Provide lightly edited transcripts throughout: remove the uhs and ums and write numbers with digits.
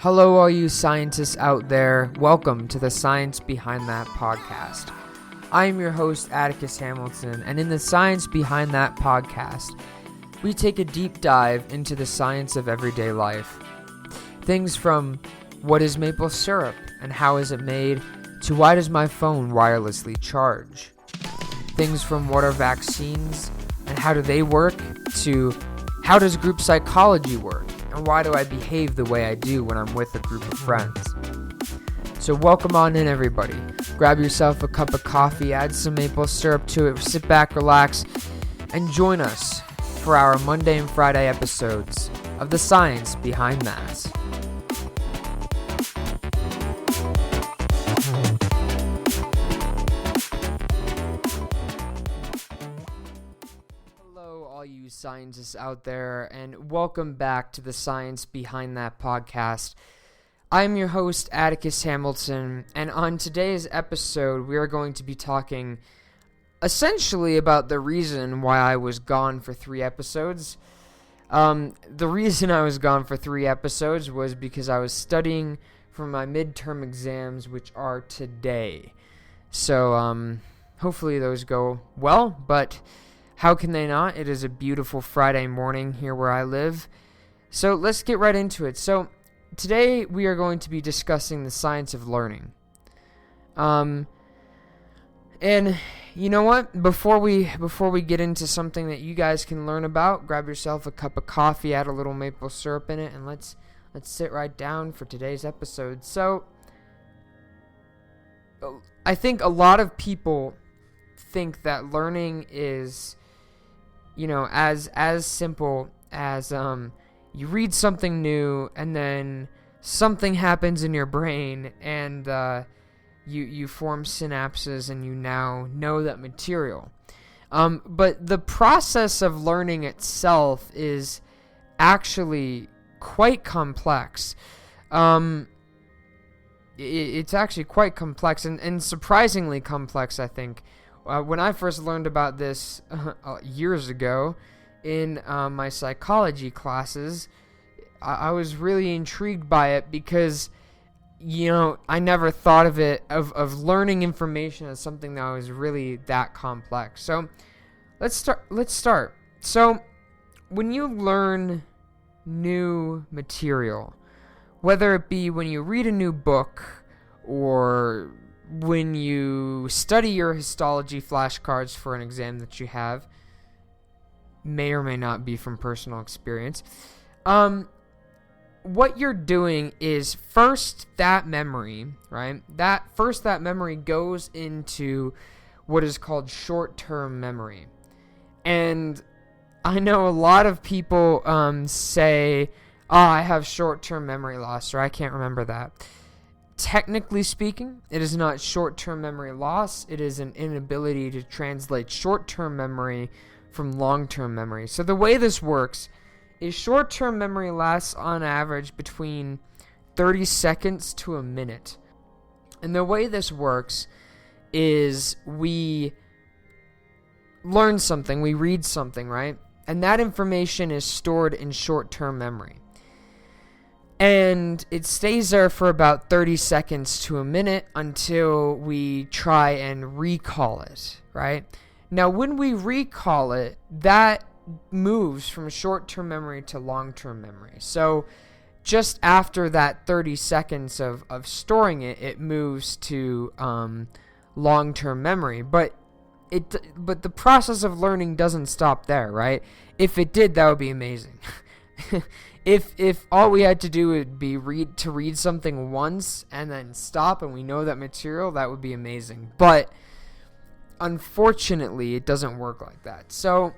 Hello, all you scientists out there. Welcome to the Science Behind That podcast. I am your host, Atticus Hamilton, and in the Science Behind That podcast, we take a deep dive into the science of everyday life. Things from what is maple syrup and how is it made, to why does my phone wirelessly charge? Things from what are vaccines and how do they work, to how does group psychology work? And why do I behave the way I do when I'm with a group of friends? So welcome on in, everybody. Grab yourself a cup of coffee, add some maple syrup to it, sit back, relax, and join us for our Monday and Friday episodes of The Science Behind That. All you scientists out there, and welcome back to the Science Behind That podcast. I'm your host, Atticus Hamilton, and on today's episode, we are going to be talking essentially about the reason why I was gone for 3 episodes. The reason I was gone for 3 episodes was because I was studying for my midterm exams, which are today. So, hopefully those go well, but how can they not? It is a beautiful Friday morning here where I live. So let's get right into it. So today we are going to be discussing the science of learning. And you know what? Before we get into something that you guys can learn about, grab yourself a cup of coffee, add a little maple syrup in it, and let's sit right down for today's episode. So I think a lot of people think that learning is, as simple as you read something new and then something happens in your brain and you form synapses and you now know that material. But the process of learning itself is actually quite complex. It's actually quite complex and surprisingly complex, I think. When I first learned about this years ago in my psychology classes, I was really intrigued by it because, I never thought of it, of learning information as something that was really that complex. So let's start. So when you learn new material, whether it be when you read a new book or when you study your histology flashcards for an exam that you have, may or may not be from personal experience, what you're doing is first that memory, right? That memory goes into what is called short-term memory. And I know a lot of people say, I have short-term memory loss, or I can't remember that. Technically speaking, it is not short-term memory loss. It is an inability to translate short-term memory from long-term memory. So the way this works is short-term memory lasts on average between 30 seconds to a minute. And the way this works is we learn something, we read something, right? And that information is stored in short-term memory. And it stays there for about 30 seconds to a minute until we try and recall it, right? Now, when we recall it, that moves from short-term memory to long-term memory. So just after that 30 seconds of storing it, it moves to long-term memory. But the process of learning doesn't stop there, right? If it did, that would be amazing. If all we had to do would be read something once and then stop and we know that material, that would be amazing. But unfortunately, it doesn't work like that. So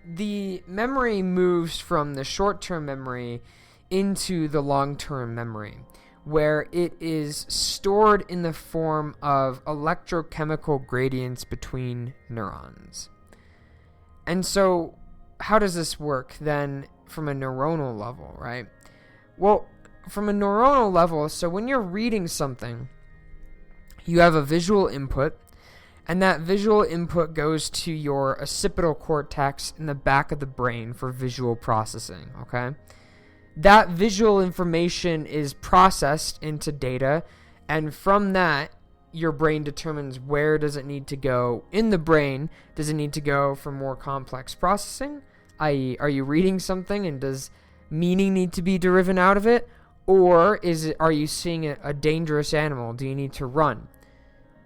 the memory moves from the short-term memory into the long-term memory, where it is stored in the form of electrochemical gradients between neurons. And so how does this work then from a neuronal level, right? Well, from a neuronal level, so when you're reading something, you have a visual input, and that visual input goes to your occipital cortex in the back of the brain for visual processing, okay? that visual information is processed into data, and from that, your brain determines where does it need to go in the brain. Does it need to go for more complex processing, i.e., are you reading something and does meaning need to be driven out of it? Or are you seeing a dangerous animal? Do you need to run?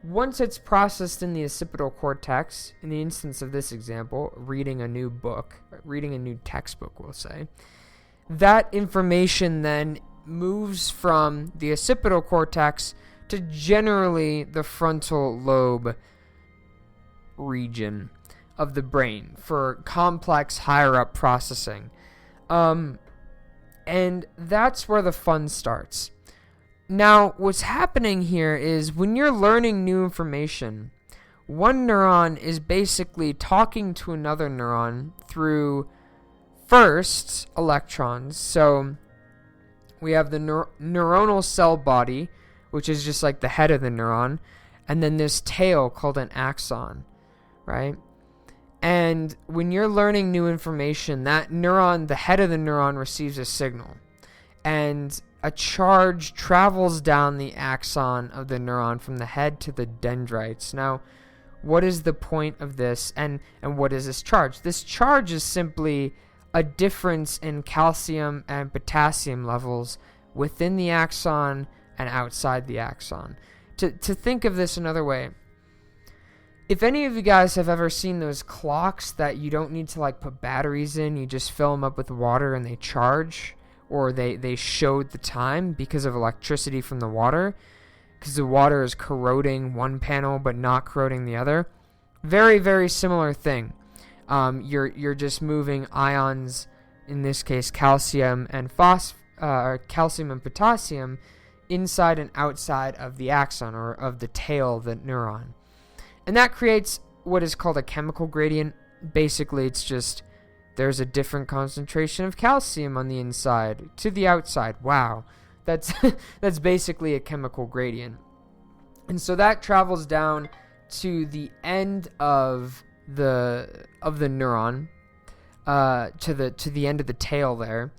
Once it's processed in the occipital cortex, in the instance of this example, reading a new book, reading a new textbook, we'll say, that information then moves from the occipital cortex to generally the frontal lobe region of the brain for complex higher up processing. And that's where the fun starts. Now, what's happening here is when you're learning new information, one neuron is basically talking to another neuron through first electrons. So we have the neuronal cell body, which is just like the head of the neuron, and then this tail called an axon, right? And when you're learning new information, that neuron, the head of the neuron, receives a signal. And a charge travels down the axon of the neuron from the head to the dendrites. Now, what is the point of this, and what is this charge? This charge is simply a difference in calcium and potassium levels within the axon and outside the axon. To think of this another way, if any of you guys have ever seen those clocks that you don't need to like put batteries in, you just fill them up with water and they charge, or they showed the time because of electricity from the water, because the water is corroding one panel but not corroding the other. Very, very similar thing. You're just moving ions, in this case calcium and calcium and potassium, inside and outside of the axon, or of the tail of the neuron. And that creates what is called a chemical gradient. Basically, it's just there's a different concentration of calcium on the inside to the outside. Wow. That's that's basically a chemical gradient. And so that travels down to the end of the neuron, to the end of the tail there.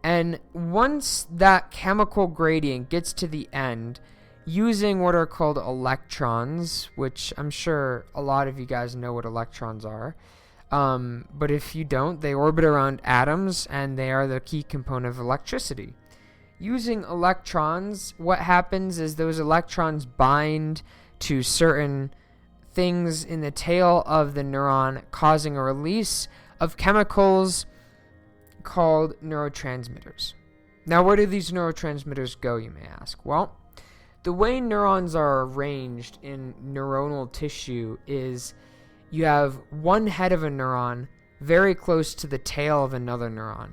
And once that chemical gradient gets to the end, using what are called electrons, which I'm sure a lot of you guys know what electrons are, but if you don't, they orbit around atoms and they are the key component of electricity. Using electrons, what happens is those electrons bind to certain things in the tail of the neuron, causing a release of chemicals called neurotransmitters. Now, where do these neurotransmitters go, you may ask? Well, the way neurons are arranged in neuronal tissue is you have one head of a neuron very close to the tail of another neuron.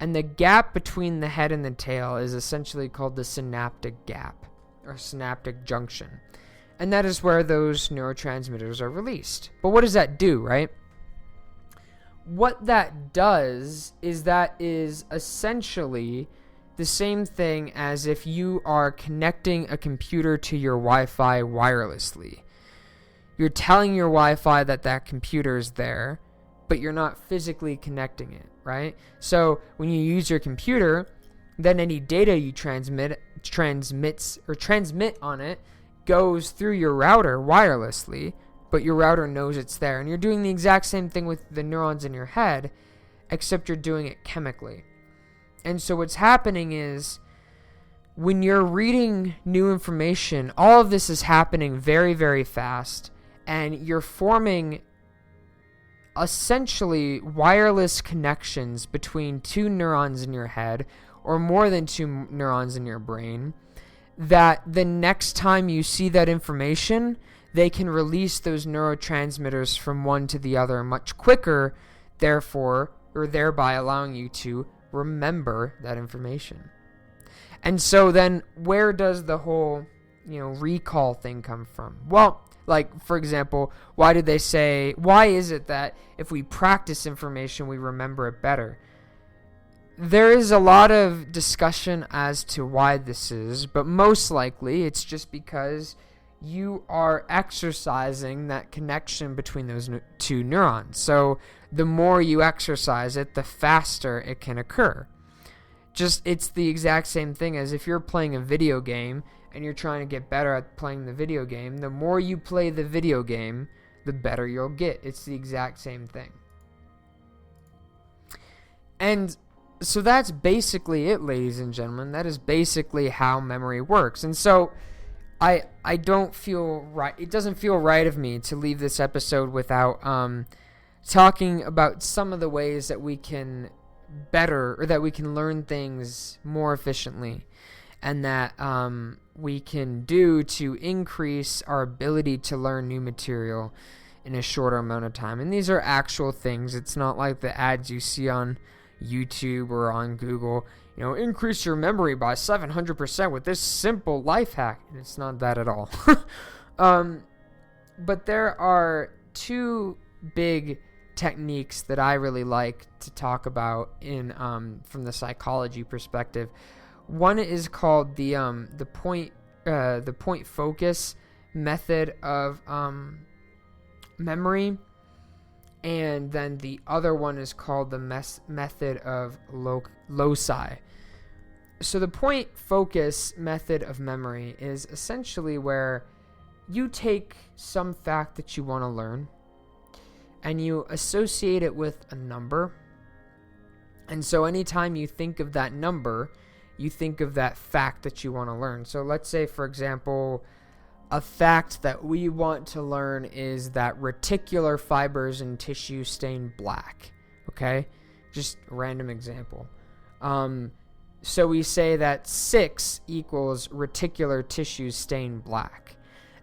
And the gap between the head and the tail is essentially called the synaptic gap, or synaptic junction. And that is where those neurotransmitters are released. But what does that do, right? What that does is that is essentially the same thing as if you are connecting a computer to your Wi-Fi wirelessly. You're telling your Wi-Fi that that computer is there, but you're not physically connecting it, right? So when you use your computer, then any data you transmit on it goes through your router wirelessly, but your router knows it's there. And you're doing the exact same thing with the neurons in your head, except you're doing it chemically. And so what's happening is when you're reading new information, all of this is happening very, very fast, and you're forming essentially wireless connections between two neurons in your head, or more than two neurons in your brain, that the next time you see that information, they can release those neurotransmitters from one to the other much quicker, thereby allowing you to remember that information. And so then where does the whole, recall thing come from? Well, like, for example, why is it that if we practice information, we remember it better? There is a lot of discussion as to why this is, but most likely it's just because you are exercising that connection between those two neurons. So the more you exercise it, the faster it can occur. Just, it's the exact same thing as if you're playing a video game and you're trying to get better at playing the video game. The more you play the video game, the better you'll get. It's the exact same thing. And so that's basically it, ladies and gentlemen. That is basically how memory works. And so I don't feel right. It doesn't feel right of me to leave this episode without talking about some of the ways that we can better, or that we can learn things more efficiently, and that we can do to increase our ability to learn new material in a shorter amount of time. And these are actual things. It's not like the ads you see on YouTube or on Google, increase your memory by 700% with this simple life hack. And it's not that at all. But there are two big techniques that I really like to talk about in from the psychology perspective. One is called the point focus method of memory, and then the other one is called the method of loci. So the point focus method of memory is essentially where you take some fact that you want to learn and you associate it with a number. And so anytime you think of that number, you think of that fact that you want to learn. So let's say, for example, a fact that we want to learn is that reticular fibers in tissue stain black. Okay? Just a random example. So we say that 6 equals reticular tissue stain black.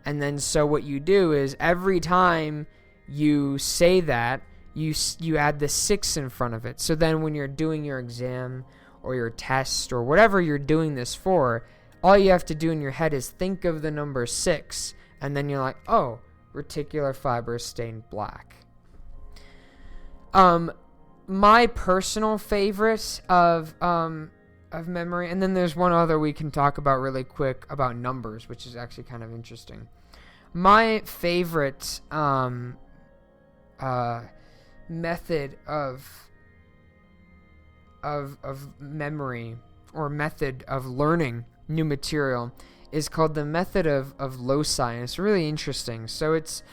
And then so what you do is every time you say that, you add the 6 in front of it. So then when you're doing your exam or your test or whatever you're doing this for, all you have to do in your head is think of the number 6, and then you're like, oh, reticular fibers stained black. My personal favorite of memory, and then there's one other we can talk about really quick about numbers, which is actually kind of interesting. My favorite method of memory, or method of learning new material, is called the method of loci, and it's really interesting. So it's,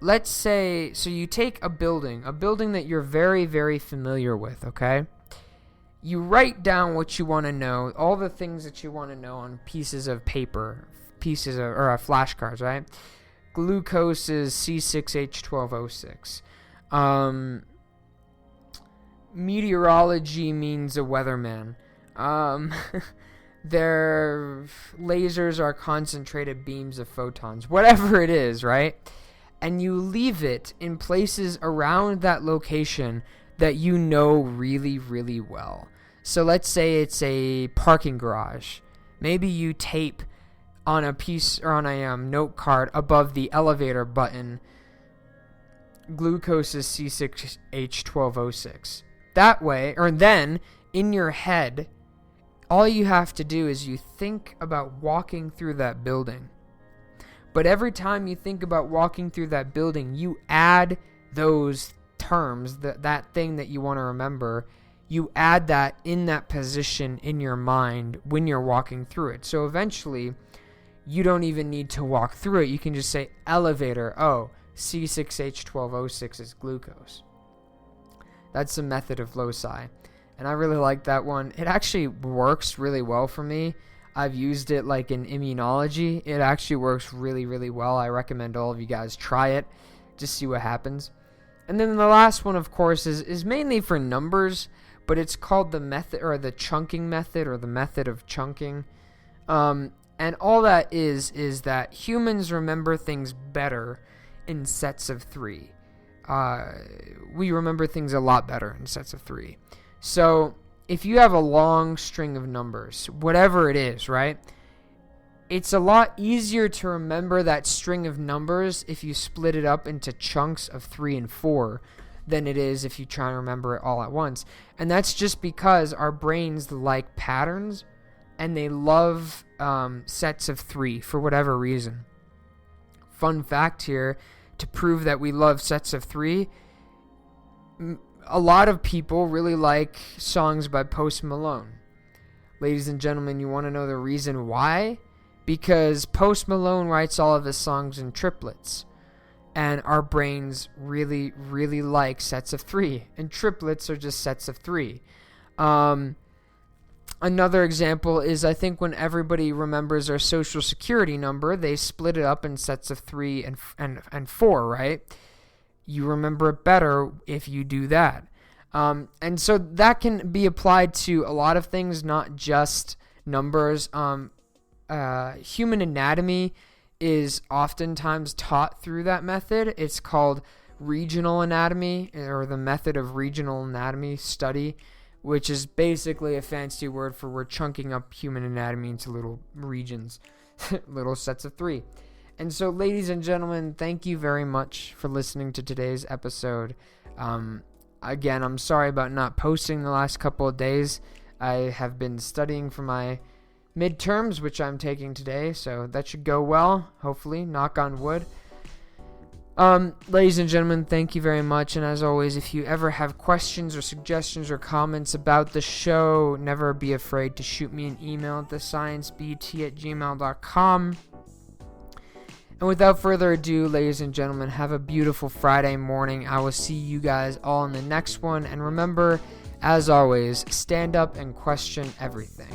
let's say, so you take a building that you're very, very familiar with, okay? You write down what you want to know, all the things that you want to know on pieces of paper, or flashcards, right? Glucose is C6H12O6. Meteorology means a weatherman. Their lasers are concentrated beams of photons, whatever it is, right? And you leave it in places around that location that you know really, really well. So let's say it's a parking garage. Maybe you tape on a piece, or on a note card above the elevator button, glucose is C6H12O6. That way, or then in your head, all you have to do is you think about walking through that building. But every time you think about walking through that building, you add those terms, that thing that you want to remember, you add that in that position in your mind when you're walking through it. So eventually, you don't even need to walk through it. You can just say elevator, oh, C6H12O6 is glucose. That's the method of loci. And I really like that one. It actually works really well for me. I've used it like in immunology. It actually works really, really well. I recommend all of you guys try it. Just see what happens. And then the last one, of course, is mainly for numbers, but it's called the method, or the chunking method, or the method of chunking. And all that is that humans remember things better in sets of 3. We remember things a lot better in sets of 3. So if you have a long string of numbers, whatever it is, right? It's a lot easier to remember that string of numbers if you split it up into chunks of 3 and 4 than it is if you try and remember it all at once. And that's just because our brains like patterns, and they love sets of 3 for whatever reason. Fun fact here, to prove that we love sets of 3, a lot of people really like songs by Post Malone. Ladies and gentlemen, you want to know the reason why? Because Post Malone writes all of his songs in triplets. And our brains really, really like sets of 3. And triplets are just sets of 3. Another example is, I think, when everybody remembers their social security number, they split it up in sets of 3 and 4, right? You remember it better if you do that. And so that can be applied to a lot of things, not just numbers. Human anatomy is oftentimes taught through that method. It's called regional anatomy, or the method of regional anatomy study, which is basically a fancy word for we're chunking up human anatomy into little regions, little sets of 3. And so, ladies and gentlemen, thank you very much for listening to today's episode. Again, I'm sorry about not posting the last couple of days. I have been studying for my midterms, which I'm taking today, so that should go well, hopefully, knock on wood. Ladies and gentlemen, thank you very much, and as always, if you ever have questions or suggestions or comments about the show, never be afraid to shoot me an email at thesciencebt@gmail.com. And without further ado, ladies and gentlemen, have a beautiful Friday morning. I will see you guys all in the next one, and remember, as always, stand up and question everything.